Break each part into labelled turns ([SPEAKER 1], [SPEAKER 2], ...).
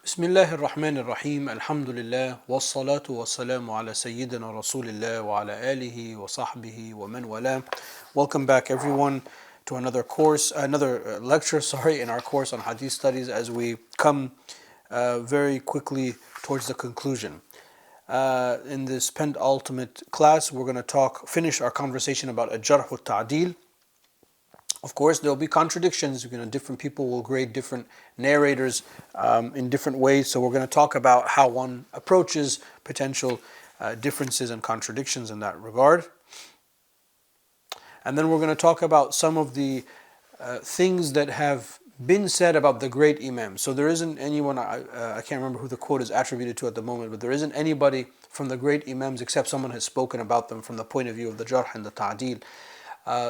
[SPEAKER 1] Bismillahir Rahmanir Rahim. Alhamdulillah. Wassalatu wassalamu ala Sayyidina Rasulillah wa ala alihi wa sahbihi wa man wala. Welcome back, everyone, to another course, another lecture, in our course on Hadith studies as we come very quickly towards the conclusion. In this penultimate class, we're going to finish our conversation about Al-Jarh wa Ta'dil. Of course, there'll be contradictions. Different people will grade different narrators in different ways. So we're going to talk about how one approaches potential differences and contradictions in that regard. And then we're going to talk about some of the things that have been said about the great Imam. So there isn't anyone, I can't remember who the quote is attributed to at the moment, but there isn't anybody from the great Imams except someone has spoken about them from the point of view of the Jarh and the Ta'dil.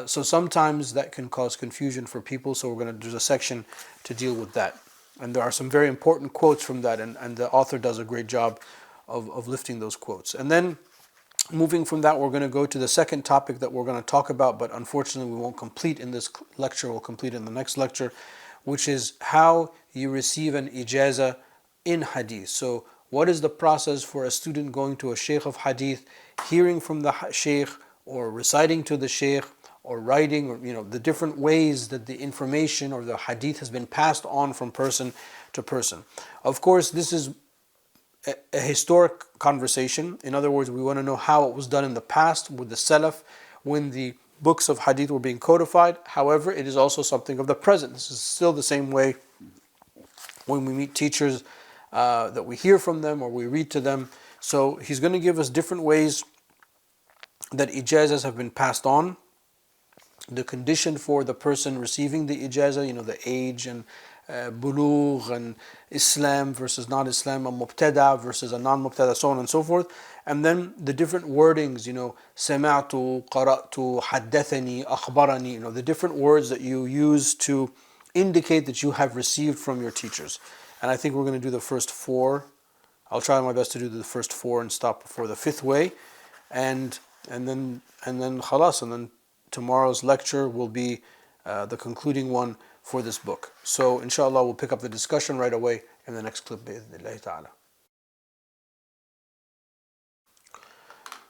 [SPEAKER 1] So sometimes that can cause confusion for people, so there's a section to deal with that. And there are some very important quotes from that, and the author does a great job of lifting those quotes. And then moving from that, we're going to go to the second topic that we're going to talk about, but unfortunately we won't complete in this lecture, we'll complete in the next lecture, which is how you receive an ijazah in hadith. So what is the process for a student going to a sheikh of hadith, hearing from the sheikh, or reciting to the sheikh, or writing, or the different ways that the information or the hadith has been passed on from person to person. Of course, this is a historic conversation. In other words, we want to know how it was done in the past with the Salaf when the books of hadith were being codified. However, it is also something of the present. This is still the same way when we meet teachers that we hear from them or we read to them. So he's going to give us different ways that ijazahs have been passed on, the condition for the person receiving the ijazah, the age and bulugh and Islam versus non-Islam, a mubtada versus a non-mubtada, so on and so forth. And then the different wordings, sama'tu, qara'tu, haddathani, akhbarani, the different words that you use to indicate that you have received from your teachers. And I think we're going to do the first four. I'll try my best to do the first four and stop before the fifth way. And then khalas, and then tomorrow's lecture will be the concluding one for this book. So inshallah we'll pick up the discussion right away in the next clip bi'idhnillahi ta'ala.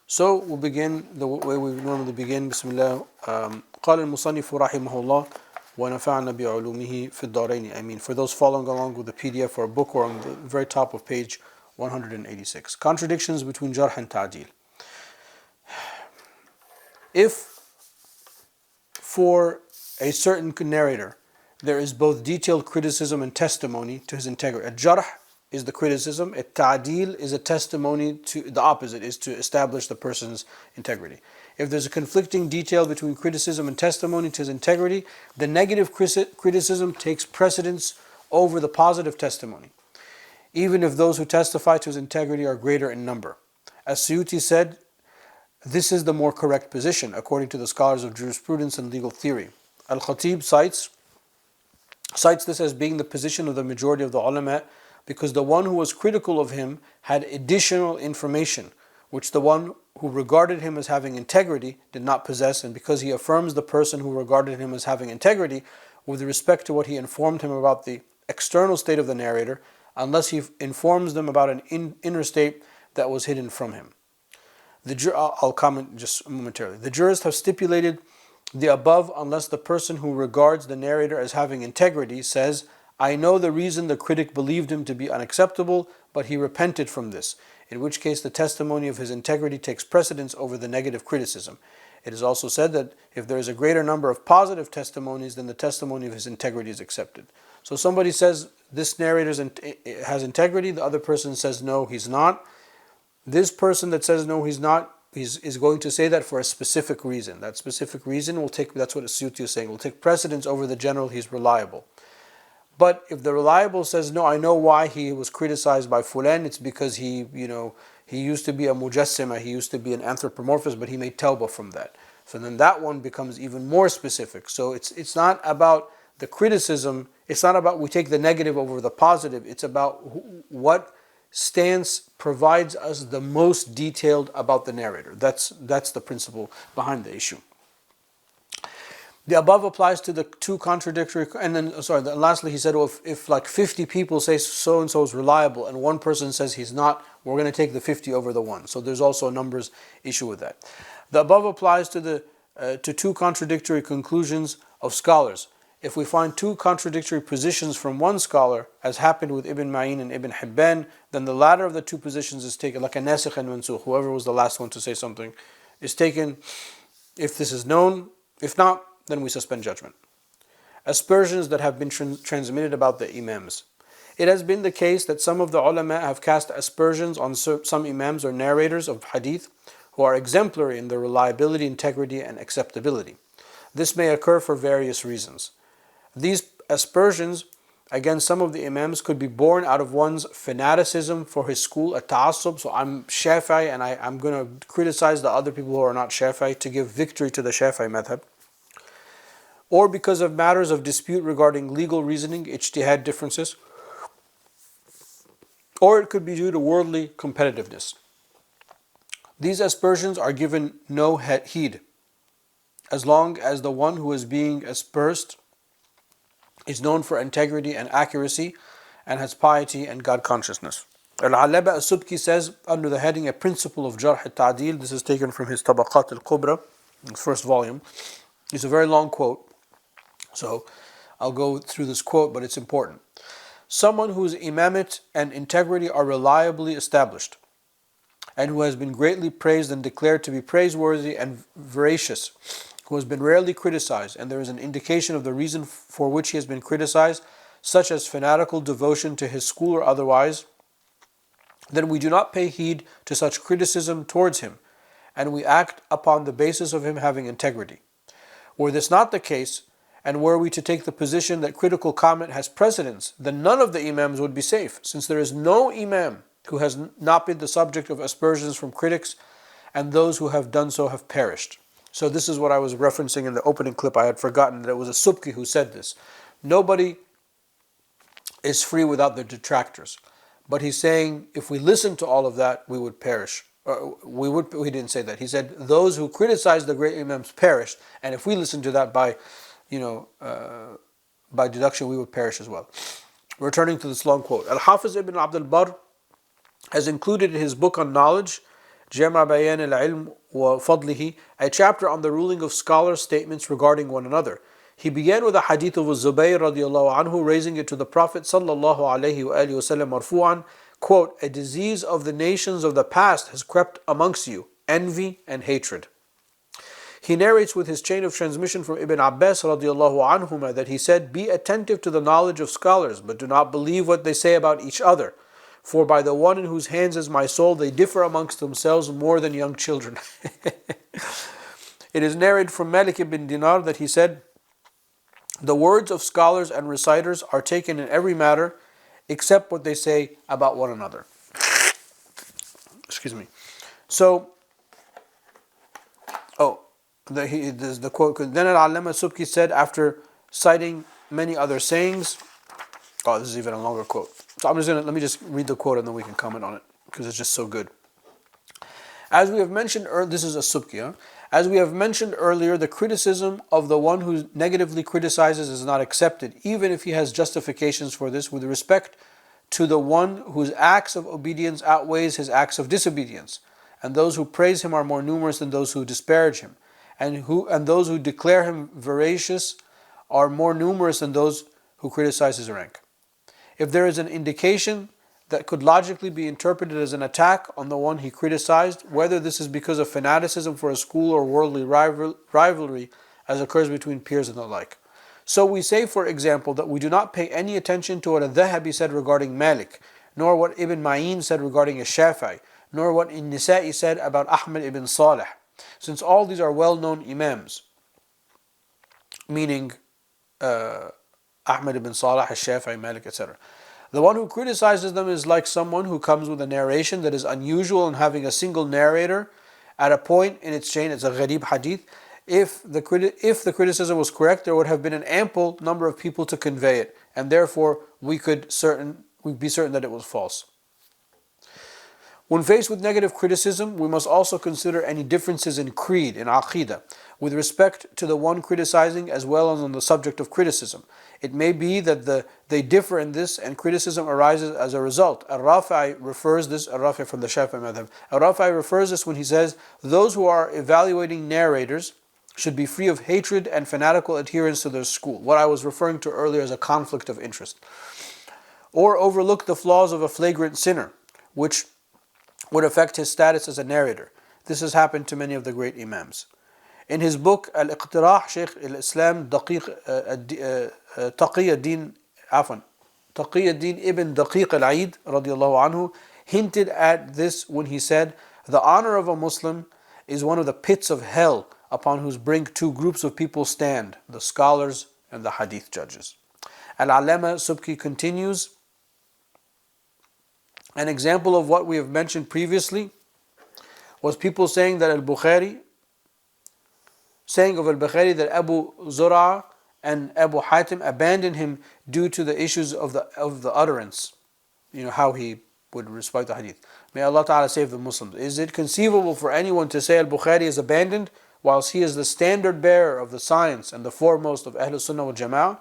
[SPEAKER 1] So we'll begin the way we normally begin. Bismillah. قال المصنف رحمه الله ونفعنا بعلومه في الدارين آمين. For those following along with the PDF or a book, or on the very top of page 186. Contradictions between Jarh and Ta'dil. If for a certain narrator there is both detailed criticism and testimony to his integrity, a jarh is the criticism, a ta'dil is a testimony to the opposite, is to establish the person's integrity. If there's a conflicting detail between criticism and testimony to his integrity, the negative criticism takes precedence over the positive testimony, even if those who testify to his integrity are greater in number. As Suyuti said, this is the more correct position, according to the scholars of jurisprudence and legal theory. Al-Khatib cites this as being the position of the majority of the ulama, because the one who was critical of him had additional information, which the one who regarded him as having integrity did not possess, and because he affirms the person who regarded him as having integrity with respect to what he informed him about the external state of the narrator, unless he informs them about an inner state that was hidden from him. I'll comment just momentarily. The jurists have stipulated the above unless the person who regards the narrator as having integrity says, I know the reason the critic believed him to be unacceptable, but he repented from this, in which case the testimony of his integrity takes precedence over the negative criticism. It is also said that if there is a greater number of positive testimonies, then the testimony of his integrity is accepted. So somebody says this narrator has integrity, the other person says no, he's not. This person that says no, he's not, is going to say that for a specific reason. That specific reason that's what Suyuti is saying, will take precedence over the general, he's reliable. But if the reliable says, no, I know why he was criticized by Fulan, it's because he used to be a mujassima, he used to be an anthropomorphist, but he made tawbah from that. So then that one becomes even more specific. So it's not about the criticism, it's not about we take the negative over the positive, it's about what stance provides us the most detailed about the narrator. That's the principle behind the issue. The above applies to the two contradictory, and then, lastly he said, well, if like 50 people say so-and-so is reliable and one person says he's not, we're going to take the 50 over the one. So there's also a numbers issue with that. The above applies to two contradictory conclusions of scholars. If we find two contradictory positions from one scholar, as happened with Ibn Ma'in and Ibn Hibban, then the latter of the two positions is taken, like a nasikh and mansukh, whoever was the last one to say something, is taken if this is known. If not, then we suspend judgment. Aspersions that have been transmitted about the Imams. It has been the case that some of the ulama have cast aspersions on some Imams or narrators of Hadith who are exemplary in their reliability, integrity, and acceptability. This may occur for various reasons. These aspersions against some of the Imams could be born out of one's fanaticism for his school, a ta'assub. So I'm Shafi'i and I'm going to criticize the other people who are not Shafi'i to give victory to the Shafi'i madhab. Or because of matters of dispute regarding legal reasoning, ijtihad differences. Or it could be due to worldly competitiveness. These aspersions are given no heed, as long as the one who is being aspersed is known for integrity and accuracy and has piety and God consciousness. Al-Alaba al-Subki says, under the heading A Principle of Jarh al-Ta'dil, this is taken from his Tabaqat al-Kubra, his first volume. It's a very long quote, so I'll go through this quote, but it's important. Someone whose imamate and integrity are reliably established, and who has been greatly praised and declared to be praiseworthy and veracious, who has been rarely criticized, and there is an indication of the reason for which he has been criticized, such as fanatical devotion to his school or otherwise, then we do not pay heed to such criticism towards him, and we act upon the basis of him having integrity. Were this not the case, and were we to take the position that critical comment has precedence, then none of the Imams would be safe, since there is no Imam who has not been the subject of aspersions from critics, and those who have done so have perished. So this is what I was referencing in the opening clip. I had forgotten that it was a Subki who said this. Nobody is free without their detractors. But he's saying, if we listen to all of that, we would perish. He didn't say that. He said, those who criticize the great Imams perished, and if we listen to that by deduction, we would perish as well. Returning to this long quote. Al-Hafiz ibn Abd al-Barr has included in his book on knowledge, Jama' Bayan al-Ilm wa Fadlihi, a chapter on the ruling of scholars' statements regarding one another. He began with a hadith of Zubayr radiallahu anhu, raising it to the Prophet sallallahu alayhi wa alihi wasallam marfu'an, quote, a disease of the nations of the past has crept amongst you, envy and hatred. He narrates with his chain of transmission from Ibn Abbas radiallahu anhuma that he said, be attentive to the knowledge of scholars, but do not believe what they say about each other. For by the one in whose hands is my soul, they differ amongst themselves more than young children. It is narrated from Malik ibn Dinar that he said, the words of scholars and reciters are taken in every matter except what they say about one another. Excuse me. So, the quote, then Al-Allama Subki said, after citing many other sayings, this is even a longer quote. So let me just read the quote and then we can comment on it, because it's just so good. As we have mentioned earlier, this is a Subki. As we have mentioned earlier, the criticism of the one who negatively criticizes is not accepted, even if he has justifications for this, with respect to the one whose acts of obedience outweighs his acts of disobedience. And those who praise him are more numerous than those who disparage him. And those who declare him veracious are more numerous than those who criticize his rank. If there is an indication that could logically be interpreted as an attack on the one he criticized, whether this is because of fanaticism for a school or worldly rivalry, as occurs between peers and the like. So we say, for example, that we do not pay any attention to what al-Dhahabi said regarding Malik, nor what Ibn Ma'in said regarding Shafi'i, nor what Nisa'i said about Ahmad ibn Salih, since all these are well-known Imams, meaning Ahmad ibn Salih, Shafi'i, Malik, etc. The one who criticizes them is like someone who comes with a narration that is unusual and having a single narrator at a point in its chain. It's a gharib hadith. If the criticism was correct, there would have been an ample number of people to convey it, and therefore we'd be certain that it was false. When faced with negative criticism, we must also consider any differences in creed, in aqidah. with respect to the one criticizing as well as on the subject of criticism. It may be that they differ in this and criticism arises as a result. Al-Rafi'i refers this, Al-Rafi'i from the Shafi'i madhab, Al-Rafi'i refers this when he says, those who are evaluating narrators should be free of hatred and fanatical adherence to their school, what I was referring to earlier as a conflict of interest, or overlook the flaws of a flagrant sinner, which would affect his status as a narrator. This has happened to many of the great Imams. In his book Al-Iqtirah, Shaykh al-Islam Taqiyuddin ibn Daqiq al-Eid radiallahu anhu hinted at this when he said, the honor of a Muslim is one of the pits of hell upon whose brink two groups of people stand, the scholars and the hadith judges. Al-Allama Subki continues, an example of what we have mentioned previously was people saying that Al-Bukhari, saying of Al-Bukhari that Abu Zur'a and Abu Hatim abandoned him due to the issues of the utterance, how he would recite the hadith. May Allah Ta'ala save the Muslims. Is it conceivable for anyone to say Al-Bukhari is abandoned whilst he is the standard bearer of the science and the foremost of Ahlul Sunnah wal Jama'ah?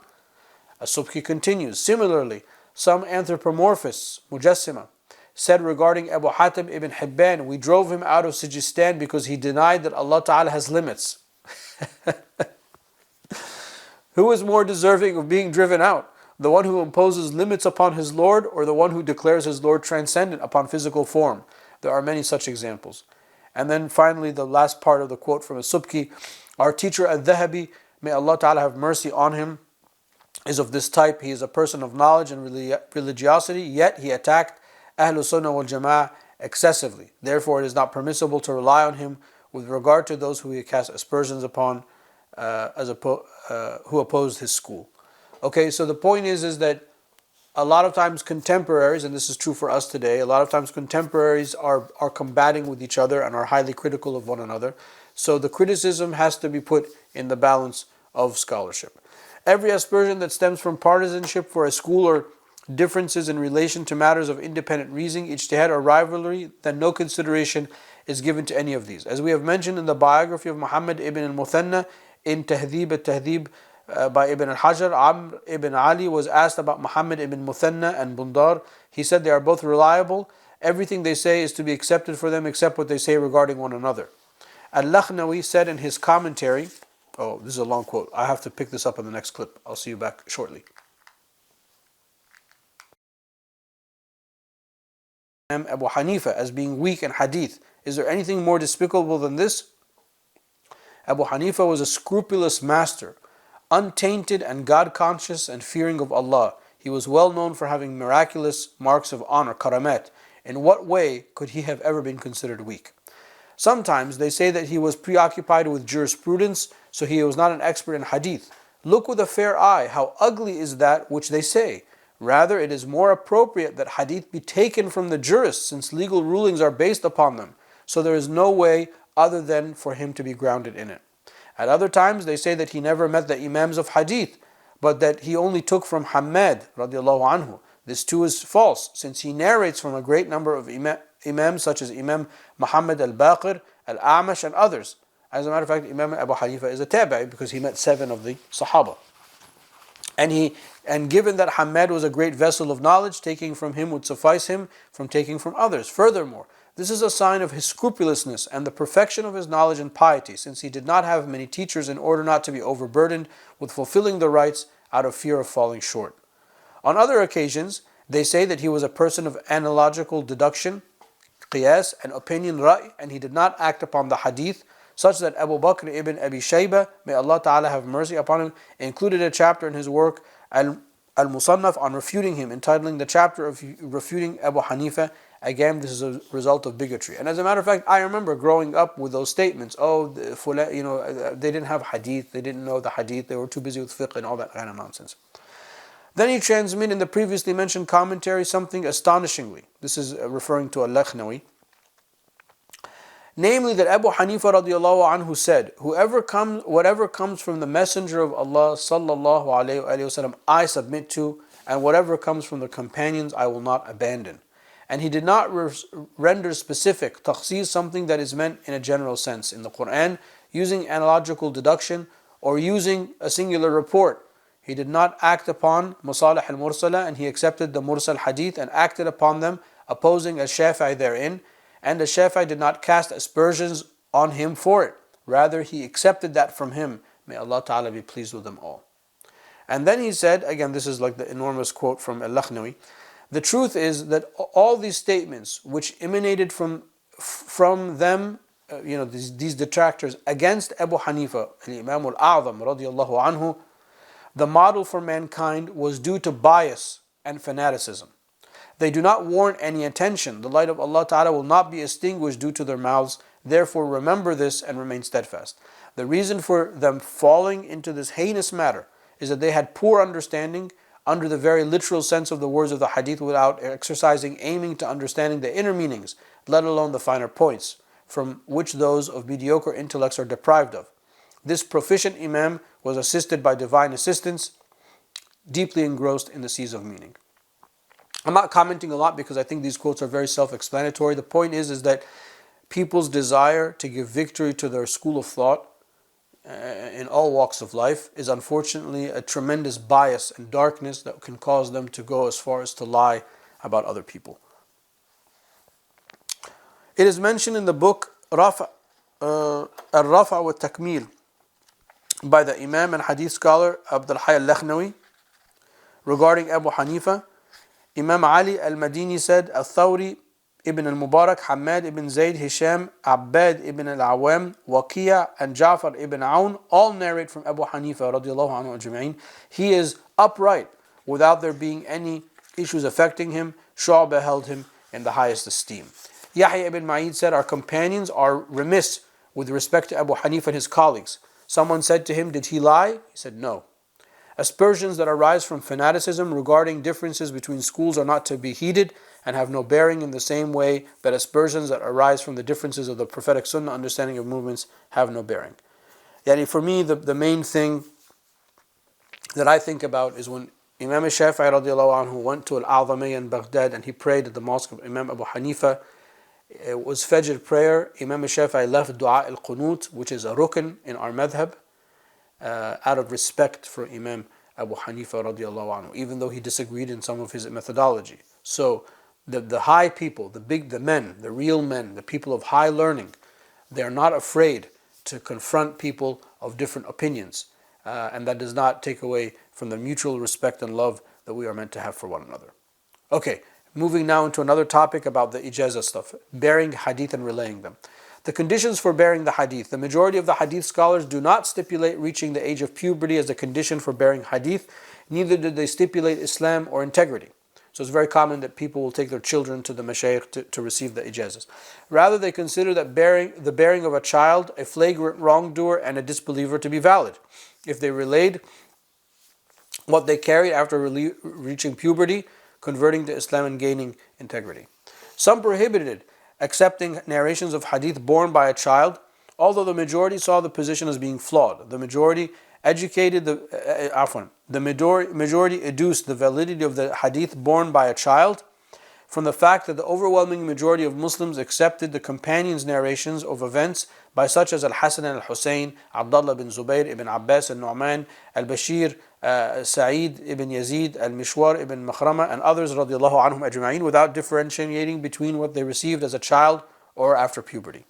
[SPEAKER 1] As-Subki continues, similarly, some anthropomorphists, Mujassima, said regarding Abu Hatim ibn Hibban, we drove him out of Sijistan because he denied that Allah Ta'ala has limits. Who is more deserving of being driven out? The one who imposes limits upon his Lord, or the one who declares his Lord transcendent upon physical form? There are many such examples. And then finally, the last part of the quote from As-Subki, our teacher Al-Dhahabi, may Allah Ta'ala have mercy on him, is of this type. He is a person of knowledge and religiosity, yet he attacked Ahlul Sunnah wal Jama'ah excessively. Therefore, it is not permissible to rely on him with regard to those who he cast aspersions upon, who opposed his school. Okay, so the point is that a lot of times contemporaries, and this is true for us today, a lot of times contemporaries are combating with each other and are highly critical of one another. So the criticism has to be put in the balance of scholarship. Every aspersion that stems from partisanship for a school or differences in relation to matters of independent reasoning, ijtihad or rivalry, then no consideration is given to any of these. As we have mentioned in the biography of Muhammad ibn al-Muthanna in Tahdhib al-Tahdhib by Ibn al-Hajar, Amr ibn Ali was asked about Muhammad ibn Muthanna and Bundar. He said they are both reliable. Everything they say is to be accepted for them except what they say regarding one another. Al-Lakhnawi said in his commentary, oh, this is a long quote. I have to pick this up in the next clip. I'll see you back shortly. Abu Hanifa as being weak in hadith. Is there anything more despicable than this? Abu Hanifa was a scrupulous master, untainted and God-conscious and fearing of Allah. He was well known for having miraculous marks of honor, karamat. In what way could he have ever been considered weak? Sometimes they say that he was preoccupied with jurisprudence, so he was not an expert in hadith. Look with a fair eye, how ugly is that which they say. Rather, it is more appropriate that hadith be taken from the jurists, since legal rulings are based upon them. So there is no way other than for him to be grounded in it. At other times, they say that he never met the imams of hadith, but that he only took from Hammad radiallahu anhu. This too is false, since he narrates from a great number of imams such as Imam Muhammad al-Baqir, al-A'mash and others. As a matter of fact, Imam Abu Hanifa is a tabi'i because he met 7 of the Sahaba. And given that Hammad was a great vessel of knowledge, taking from him would suffice him from taking from others. Furthermore, this is a sign of his scrupulousness and the perfection of his knowledge and piety, since he did not have many teachers in order not to be overburdened with fulfilling the rites out of fear of falling short. On other occasions, they say that he was a person of analogical deduction, qiyas, and opinion, ra'i, and he did not act upon the hadith, such that Abu Bakr ibn Abi Shayba, may Allah Ta'ala have mercy upon him, included a chapter in his work Al-Musannaf on refuting him, entitling the chapter of refuting Abu Hanifa. Again, this is a result of bigotry. And as a matter of fact, I remember growing up with those statements. Oh, they didn't have hadith, they didn't know the hadith, they were too busy with fiqh and all that kind of nonsense. Then he transmitted in the previously mentioned commentary something astonishingly. This is referring to Al-Lakhnawi. Namely that Abu Hanifa radiallahu anhu said, whatever comes from the Messenger of Allah sallallahu alayhi wa sallam, I submit to, and whatever comes from the companions I will not abandon. And he did not render specific, takhsis, something that is meant in a general sense in the Quran, using analogical deduction or using a singular report. He did not act upon masalih al-mursala, and he accepted the mursal hadith and acted upon them, opposing a Shafi'i therein. And the Shafi'i did not cast aspersions on him for it. Rather, he accepted that from him. May Allah Ta'ala be pleased with them all. And then he said, again, this is like the enormous quote from Al-Lakhnawi, the truth is that all these statements which emanated from them, these detractors against Abu Hanifa, Al-Imam Al-A'zam radiyallahu anhu, the model for mankind was due to bias and fanaticism. They do not warrant any attention. The light of Allah Ta'ala will not be extinguished due to their mouths. Therefore remember this and remain steadfast. The reason for them falling into this heinous matter is that they had poor understanding under the very literal sense of the words of the hadith without aiming to understanding the inner meanings, let alone the finer points, from which those of mediocre intellects are deprived of. This proficient Imam was assisted by divine assistance, deeply engrossed in the seas of meaning. I'm not commenting a lot because I think these quotes are very self-explanatory. The point is that people's desire to give victory to their school of thought in all walks of life is unfortunately a tremendous bias and darkness that can cause them to go as far as to lie about other people. It is mentioned in the book Al-Rafa' wa Takmil by the Imam and Hadith scholar Abdul Hayy Al-Lakhnawi regarding Abu Hanifa. Imam Ali Al-Madini said, Al-Thawri ibn al-Mubarak, Hamad ibn Zayd, Hisham, Abbad ibn al-Awam, Waqiyah, and Ja'far ibn Aun all narrate from Abu Hanifa radiyallahu anhu ajma'in. He is upright without there being any issues affecting him. Shu'bah held him in the highest esteem. Yahya ibn Ma'id said, our companions are remiss with respect to Abu Hanifa and his colleagues. Someone said to him, did he lie? He said, no. Aspersions that arise from fanaticism regarding differences between schools are not to be heeded and have no bearing in the same way that aspersions that arise from the differences of the prophetic sunnah understanding of movements have no bearing. Yani for me, the main thing that I think about is when Imam Shafi'i radiallahu anhu went to Al-A'zamiyya in Baghdad and he prayed at the mosque of Imam Abu Hanifa. It was Fajr prayer. Imam Shafi'i left Dua al-Qunut, which is a rukn in our madhab, out of respect for Imam Abu Hanifa radiallahu anhu, even though he disagreed in some of his methodology. So the high people, the men, the real men, the people of high learning, they are not afraid to confront people of different opinions. And that does not take away from the mutual respect and love that we are meant to have for one another. Okay, moving now into another topic about the ijazah stuff, bearing hadith and relaying them. The conditions for bearing the hadith. The majority of the hadith scholars do not stipulate reaching the age of puberty as a condition for bearing hadith, neither did they stipulate Islam or integrity. So it's very common that people will take their children to the mashayikh to receive the ijazahs. Rather, they consider that the bearing of a child, a flagrant wrongdoer, and a disbeliever to be valid. If they relayed what they carried after reaching puberty, converting to Islam and gaining integrity. Some prohibited accepting narrations of hadith borne by a child, although the majority saw the position as being flawed. The majority majority adduced the validity of the hadith borne by a child from the fact that the overwhelming majority of Muslims accepted the companions' narrations of events by such as Al-Hasan al-Husayn, Abdullah bin Zubayr ibn Abbas al-Nu'man, Al-Bashir, Sa'id ibn Yazid, Al-Mishwar ibn Makhrama, and others radiallahu anhum ajma'in, without differentiating between what they received as a child or after puberty.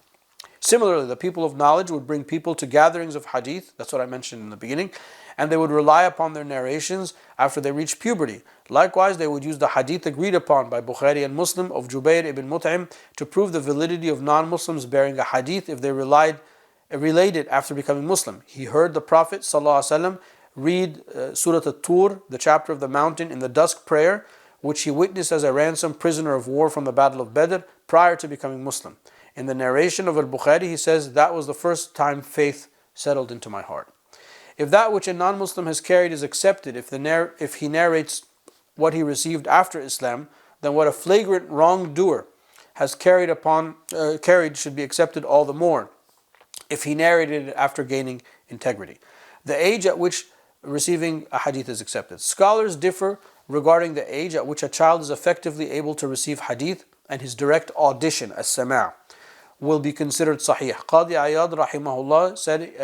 [SPEAKER 1] Similarly, the people of knowledge would bring people to gatherings of hadith, that's what I mentioned in the beginning, and they would rely upon their narrations after they reached puberty. Likewise, they would use the hadith agreed upon by Bukhari and Muslim of Jubair ibn Mut'im to prove the validity of non-Muslims bearing a hadith if they relayed it after becoming Muslim. He heard the Prophet ﷺ read Surah At-Tur, the chapter of the mountain, in the dusk prayer, which he witnessed as a ransomed prisoner of war from the Battle of Badr prior to becoming Muslim. In the narration of Al-Bukhari, he says, that was the first time faith settled into my heart. If that which a non-Muslim has carried is accepted, if he narrates what he received after Islam, then what a flagrant wrongdoer has carried should be accepted all the more, if he narrated it after gaining integrity. The age at which receiving a hadith is accepted. Scholars differ regarding the age at which a child is effectively able to receive hadith and his direct audition, as-sama', will be considered sahih. Qadi Iyad rahimahullah said,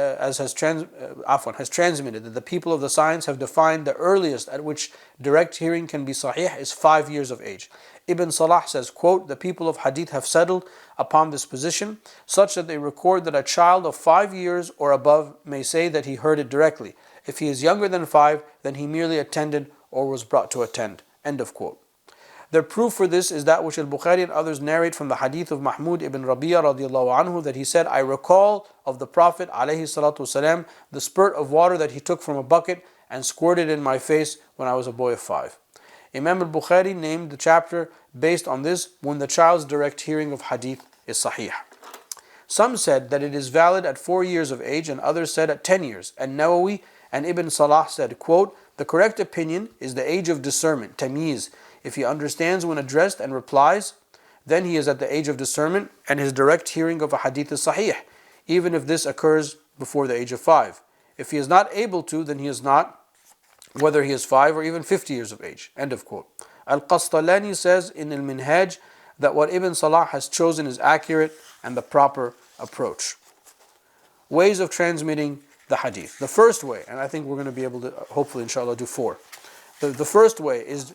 [SPEAKER 1] has transmitted that the people of the science have defined the earliest at which direct hearing can be sahih is 5 years of age. Ibn Salah says, quote, the people of hadith have settled upon this position such that they record that a child of 5 years or above may say that he heard it directly. If he is younger than 5, then he merely attended or was brought to attend. End of quote. Their proof for this is that which Al-Bukhari and others narrate from the hadith of Mahmud ibn Rabi'a radiallahu anhu, that he said, I recall of the Prophet alayhi salatu wasalam the spurt of water that he took from a bucket and squirted in my face when I was a boy of 5. Imam al-Bukhari named the chapter based on this, when the child's direct hearing of hadith is sahih. Some said that it is valid at 4 years of age, and others said at 10 years. And Nawawi and Ibn Salah said, quote, the correct opinion is the age of discernment, tamyiz. If he understands when addressed and replies, then he is at the age of discernment, and his direct hearing of a hadith is sahih, even if this occurs before the age of 5. If he is not able to, then he is not, whether he is 5 or even 50 years of age. End of quote. Al-Qastalani says in Al-Minhaj that what Ibn Salah has chosen is accurate and the proper approach. Ways of transmitting the hadith. The first way, and I think we're going to be able to, hopefully inshallah, do 4. The first way is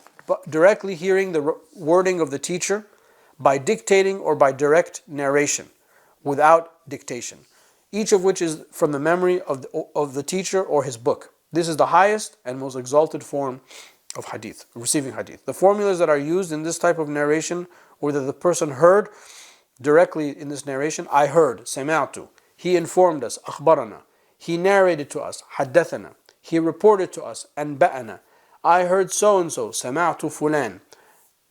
[SPEAKER 1] directly hearing the wording of the teacher by dictating or by direct narration without dictation, each of which is from the memory of the teacher or his book. This is the highest and most exalted form of hadith, receiving hadith. The formulas that are used in this type of narration, whether the person heard directly in this narration, I heard, sami'tu, he informed us, akhbarana, he narrated to us, haddathana, he reported to us, anba'ana, I heard so-and-so, سمعت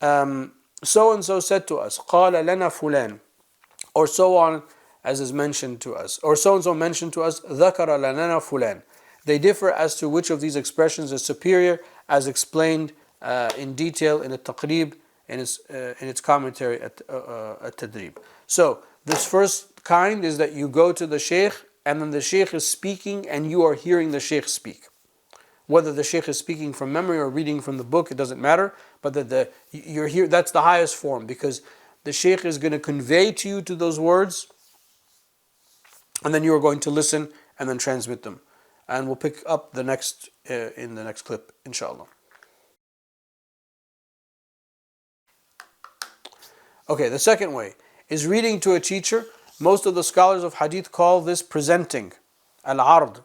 [SPEAKER 1] فلان. So-and-so said to us, قال لنا فلان. Or so on, as is mentioned to us. Or so-and-so mentioned to us, ذكر لنا فلان. They differ as to which of these expressions is superior, as explained in detail in the Taqrib, in its commentary at Tadrib. So, this first kind is that you go to the Shaykh, and then the Shaykh is speaking, and you are hearing the Shaykh speak. Whether the Shaykh is speaking from memory or reading from the book, it doesn't matter. But you're here. That's the highest form, because the Shaykh is going to convey to you to those words, and then you are going to listen and then transmit them. And we'll pick up the next in the next clip, inshallah. Okay, the second way is reading to a teacher. Most of the scholars of hadith call this presenting, al-ard.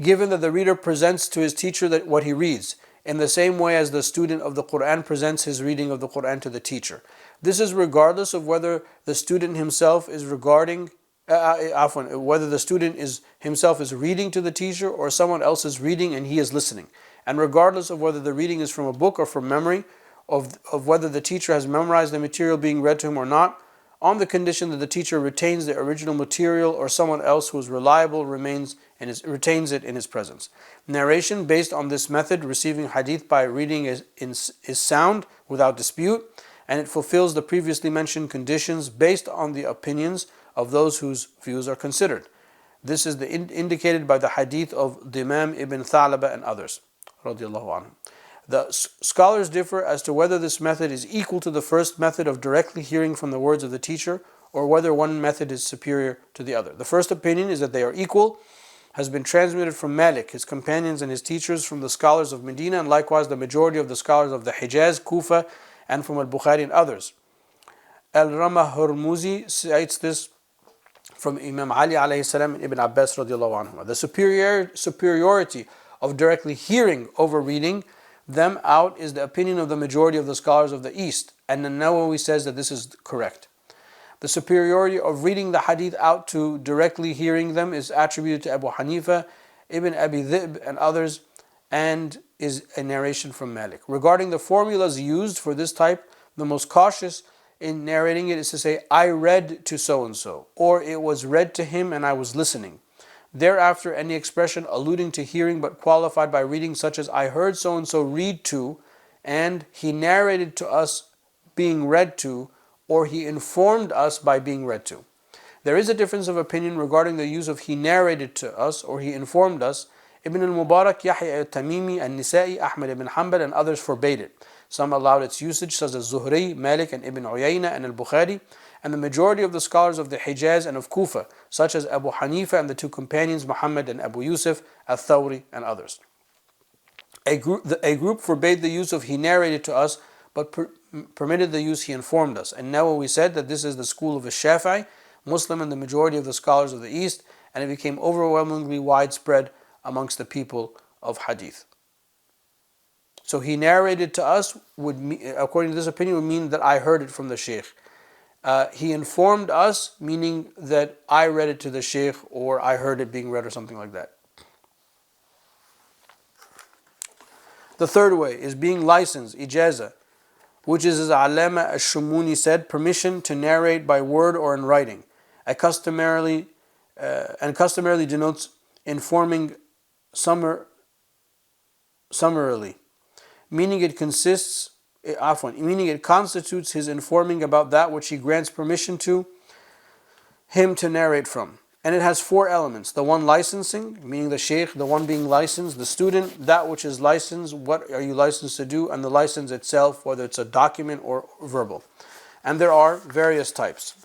[SPEAKER 1] Given that the reader presents to his teacher that what he reads, in the same way as the student of the Quran presents his reading of the Quran to the teacher. This is regardless of whether the student himself is whether the student himself is reading to the teacher or someone else is reading and he is listening. And regardless of whether the reading is from a book or from memory, of whether the teacher has memorized the material being read to him or not, on the condition that the teacher retains the original material or someone else who is reliable retains it in his presence. Narration based on this method, receiving hadith by reading, is sound without dispute, and it fulfills the previously mentioned conditions based on the opinions of those whose views are considered. This is indicated by the hadith of the Imam Ibn Thalaba and others, radiallahu anhum. The scholars differ as to whether this method is equal to the first method of directly hearing from the words of the teacher, or whether one method is superior to the other. The first opinion is that they are equal, has been transmitted from Malik, his companions and his teachers, from the scholars of Medina, and likewise the majority of the scholars of the Hijaz, Kufa, and from Al-Bukhari and others. Al-Ramah Hurmuzi cites this from Imam Ali alayhi salam and Ibn Abbas radiallahu anhu. The superiority of directly hearing over reading them out is the opinion of the majority of the scholars of the East, and the Nawawi says that this is correct. The superiority of reading the hadith out to directly hearing them is attributed to Abu Hanifa, Ibn Abi Dhib and others, and is a narration from Malik. Regarding the formulas used for this type, the most cautious in narrating it is to say, I read to so-and-so, or it was read to him and I was listening. Thereafter, any expression alluding to hearing but qualified by reading, such as I heard so-and-so read to, and he narrated to us being read to, or he informed us by being read to. There is a difference of opinion regarding the use of he narrated to us or he informed us. Ibn al-Mubarak, Yahya al-Tamimi, al-Nisa'i, Ahmad ibn Hanbal and others forbade it, Some allowed its usage, such as Zuhri, Malik, and Ibn Uyayna, and Al-Bukhari, and the majority of the scholars of the Hijaz and of Kufa, such as Abu Hanifa and the two companions Muhammad and Abu Yusuf, Al-Thawri, and others. A group forbade the use of he narrated to us, but permitted the use he informed us. And Nawawi said that this is the school of Shafi'i, Muslim, and the majority of the scholars of the East, and it became overwhelmingly widespread amongst the people of Hadith. So he narrated to us, according to this opinion, would mean that I heard it from the Shaykh. He informed us, meaning that I read it to the Shaykh, or I heard it being read, or something like that. The third way is being licensed, ijaza, which is, as Allama al-Shumuni said, permission to narrate by word or in writing, and customarily denotes informing summarily, meaning it constitutes his informing about that which he grants permission to him to narrate from. And it has four elements: the one licensing, meaning the Shaykh; the one being licensed, the student; that which is licensed, what are you licensed to do; and the license itself, whether it's a document or verbal. And there are various types.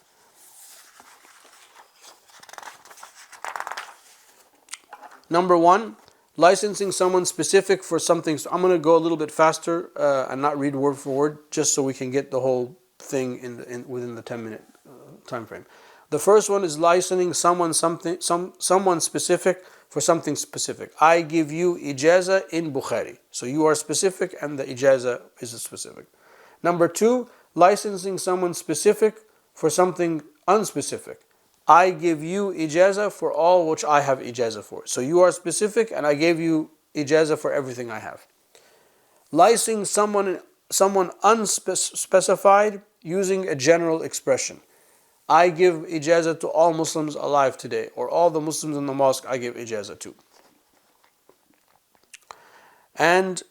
[SPEAKER 1] Number one, licensing someone specific for something. So I'm going to go a little bit faster and not read word for word, just so we can get the whole thing within the 10-minute time frame. The first one is licensing someone specific for something specific. I give you ijaza in Bukhari. So you are specific and the ijaza is specific. Number two, licensing someone specific for something unspecific. I give you ijaza for all which I have ijaza for. So you are specific and I gave you ijaza for everything I have. Licensing someone unspecified using a general expression. I give ijaza to all Muslims alive today, or all the Muslims in the mosque I give ijaza to. And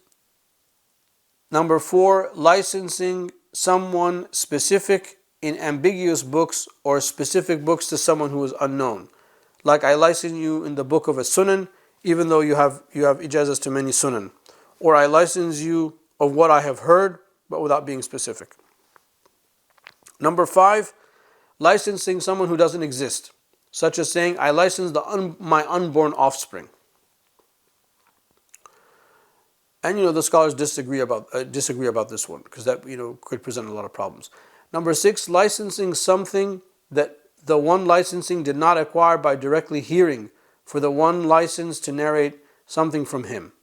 [SPEAKER 1] number four, licensing someone specific in ambiguous books or specific books to someone who is unknown. Like I license you in the book of a sunan, even though you have ijazas to many sunan. Or I license you of what I have heard, but without being specific. Number five, licensing someone who doesn't exist, such as saying, I license my unborn offspring. And the scholars disagree about this one, because that could present a lot of problems. Number six, licensing something that the one licensing did not acquire by directly hearing, for the one licensed to narrate something from him.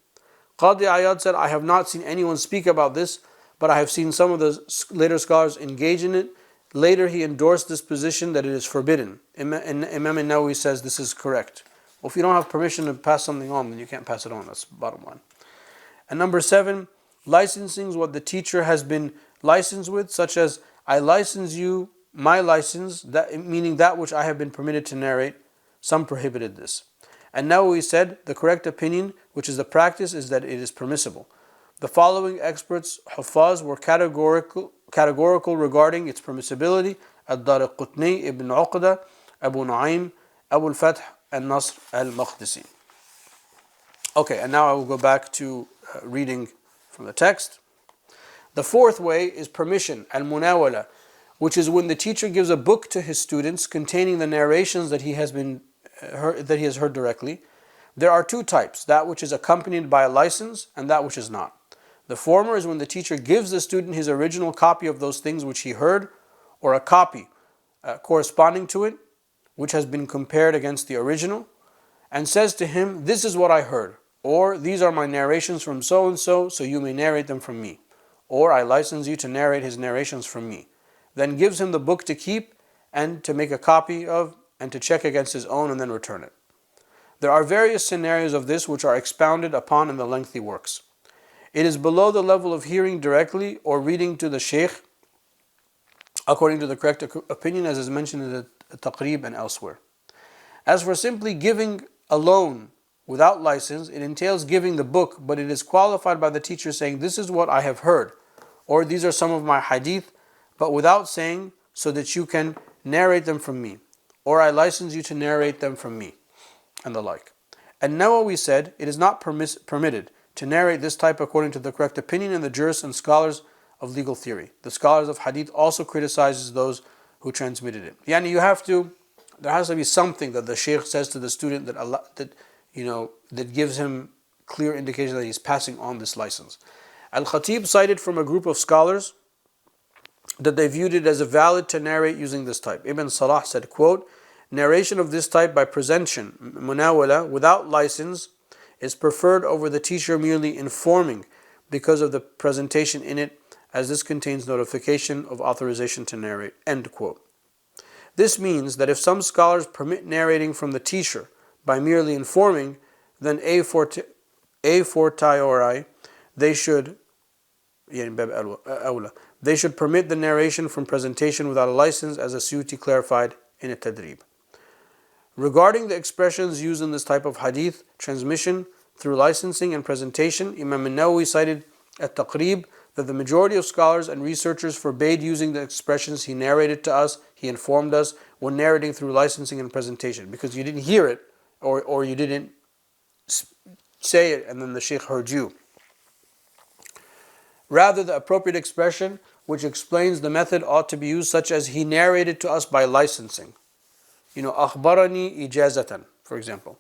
[SPEAKER 1] Qadi Ayad said, I have not seen anyone speak about this, but I have seen some of the later scholars engage in it. Later he endorsed this position that it is forbidden. Imam al-Nawawi says this is correct. Well, if you don't have permission to pass something on, then you can't pass it on. That's the bottom line. And number seven, licensing what the teacher has been licensed with, such as, I license you my license, meaning that which I have been permitted to narrate. Some prohibited this. And Nawawi said, the correct opinion, which is the practice, is that it is permissible. The following experts, Huffaz, were categorical regarding its permissibility: Ad-Daraqutni, Ibn Uqda, Abu Nu'aym, Abu al-Fath, and Nasr al-Maqdisi. Okay, and now I will go back to reading from the text. The fourth way is permission, al-munawala, which is when the teacher gives a book to his students containing the narrations that he has heard directly. There are two types: that which is accompanied by a license and that which is not. The former is when the teacher gives the student his original copy of those things which he heard, or a copy corresponding to it, which has been compared against the original, and says to him, this is what I heard, or these are my narrations from so and so, so you may narrate them from me, or I license you to narrate his narrations from me. Then gives him the book to keep and to make a copy of and to check against his own and then return it. There are various scenarios of this which are expounded upon in the lengthy works. It is below the level of hearing directly or reading to the Shaykh, according to the correct opinion, as is mentioned in the Taqrib and elsewhere. As for simply giving alone without license, it entails giving the book, but it is qualified by the teacher saying, this is what I have heard, or these are some of my hadith, but without saying, so that you can narrate them from me, or I license you to narrate them from me, and the like. And Nawawi said, it is not permitted to narrate this type according to the correct opinion in the jurists and scholars of legal theory. The scholars of hadith also criticizes those who transmitted it. Yani there has to be something that the shaykh says to the student that gives him clear indication that he's passing on this license. Al-Khatib cited from a group of scholars that they viewed it as a valid to narrate using this type. Ibn Salah said, quote, narration of this type by presentation, munawala, without license, is preferred over the teacher merely informing because of the presentation in it, as this contains notification of authorization to narrate. End quote. This means that if some scholars permit narrating from the teacher by merely informing, then a fortiori they should permit the narration from presentation without a license, as Asyuti clarified in a Tadrib. Regarding the expressions used in this type of hadith transmission through licensing and presentation, Imam al-Nawawi cited at Taqrib that the majority of scholars and researchers forbade using the expressions he narrated to us, he informed us, when narrating through licensing and presentation, because you didn't hear it or you didn't say it and then the shaykh heard you. Rather, the appropriate expression which explains the method ought to be used, such as he narrated to us by licensing. Akhbarani ijazatan, for example,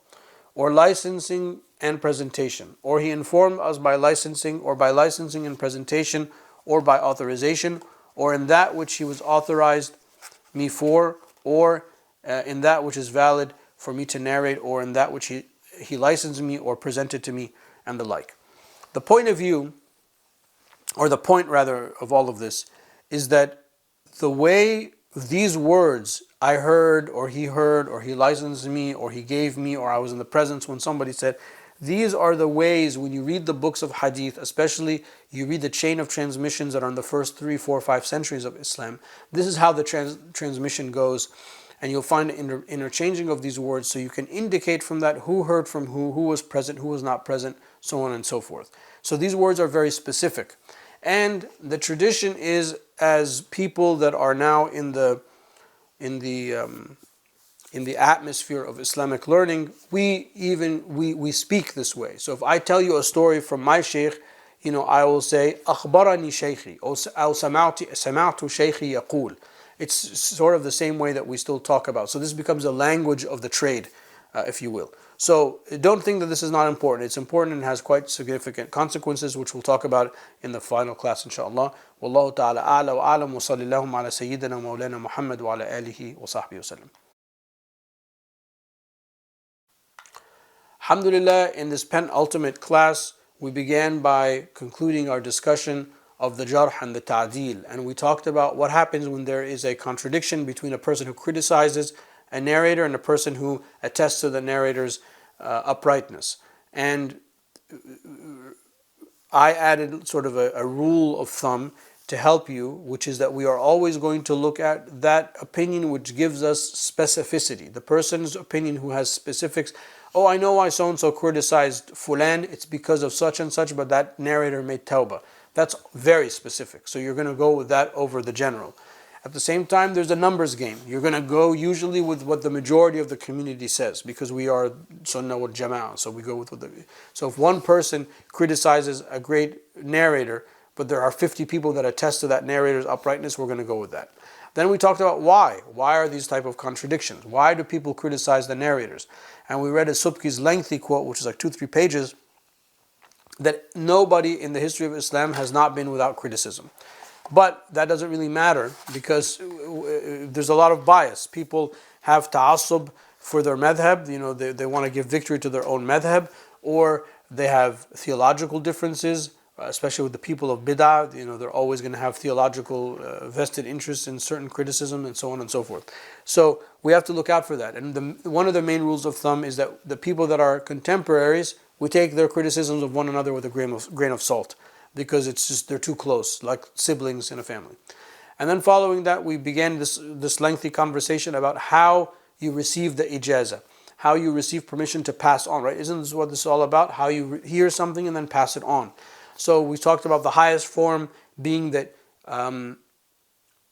[SPEAKER 1] or licensing and presentation, or he informed us by licensing, or by licensing and presentation, or by authorization, or in that which he was authorized me for, or in that which is valid for me to narrate, or in that which he licensed me or presented to me, and the like. The point rather of all of this is that the way these words, I heard, or he licensed me, or he gave me, or I was in the presence when somebody said, these are the ways when you read the books of hadith, especially you read the chain of transmissions that are in the first 3, 4, 5 centuries of Islam. This is how the transmission goes, and you'll find interchanging of these words, so you can indicate from that who heard from who was present, who was not present, so on and so forth. So these words are very specific. And the tradition is, as people that are now in the atmosphere of Islamic learning, we speak this way. So if I tell you a story from my shaykh, I will say أخبرني شيخي أو سمعت شيخي يقول. It's sort of the same way that we still talk about. So this becomes a language of the trade, if you will. So don't think that this is not important. It's important and has quite significant consequences, which we'll talk about in the final class, inshallah. Wallahu ta'ala a'la wa a'lam wa sallallahu ala sayyidina wa mawlana Muhammad wa ala alihi wa sahbihi wa sallam. Alhamdulillah, in this penultimate class, we began by concluding our discussion of the jarh and the ta'dil. And we talked about what happens when there is a contradiction between a person who criticizes a narrator and a person who attests to the narrator's uprightness. And I added sort of a rule of thumb to help you, which is that we are always going to look at that opinion which gives us specificity. The person's opinion who has specifics. Oh, I know why so-and-so criticized Fulan, it's because of such and such, but that narrator made tawbah. That's very specific. So you're going to go with that over the general. At the same time, there's a numbers game. You're going to go usually with what the majority of the community says, because we are Sunnah wal Jama'ah. So we go with what so if one person criticizes a great narrator, but there are 50 people that attest to that narrator's uprightness, we're going to go with that. Then we talked about why. Why are these type of contradictions? Why do people criticize the narrators? And we read a Subki's lengthy quote, which is like 2-3 pages, that nobody in the history of Islam has not been without criticism. But that doesn't really matter, because there's a lot of bias. People have ta'assub for their madhab, they want to give victory to their own madhab, or they have theological differences, especially with the people of bid'ah, they're always going to have theological vested interests in certain criticism and so on and so forth. So we have to look out for that. And one of the main rules of thumb is that the people that are contemporaries, we take their criticisms of one another with a grain of salt, because it's just they're too close, like siblings in a family. And then following that, we began this lengthy conversation about how you receive the ijazah, how you receive permission to pass on, right? Isn't this what this is all about? How you hear something and then pass it on. So we talked about the highest form being that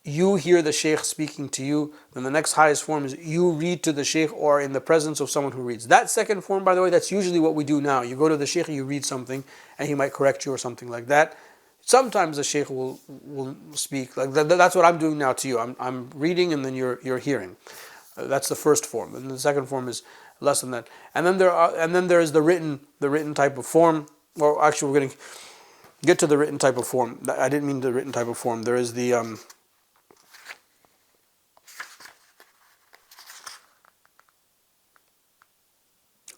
[SPEAKER 1] you hear the Shaykh speaking to you. Then the next highest form is you read to the Shaykh or in the presence of someone who reads. That second form, by the way, that's usually what we do now. You go to the Shaykh, you read something, and he might correct you or something like that. Sometimes the Shaykh will speak. Like that's what I'm doing now to you. I'm reading and then you're hearing. That's the first form. And the second form is less than that. And then there is the written type of form. Or actually, we're going to get to the written type of form. I didn't mean the written type of form. There is the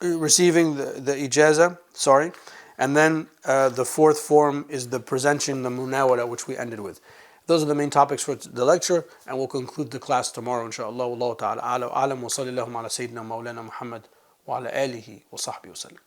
[SPEAKER 1] receiving the ijaza, sorry, and then the fourth form is the presenting the munawara, which we ended with. Those are the main topics for the lecture, and we'll conclude the class tomorrow, inshallah. Wallahu ta'ala a'lam wa sallallahu ala sayyidina maulana Muhammad wa ala alihi wa sahbihi wa sallam.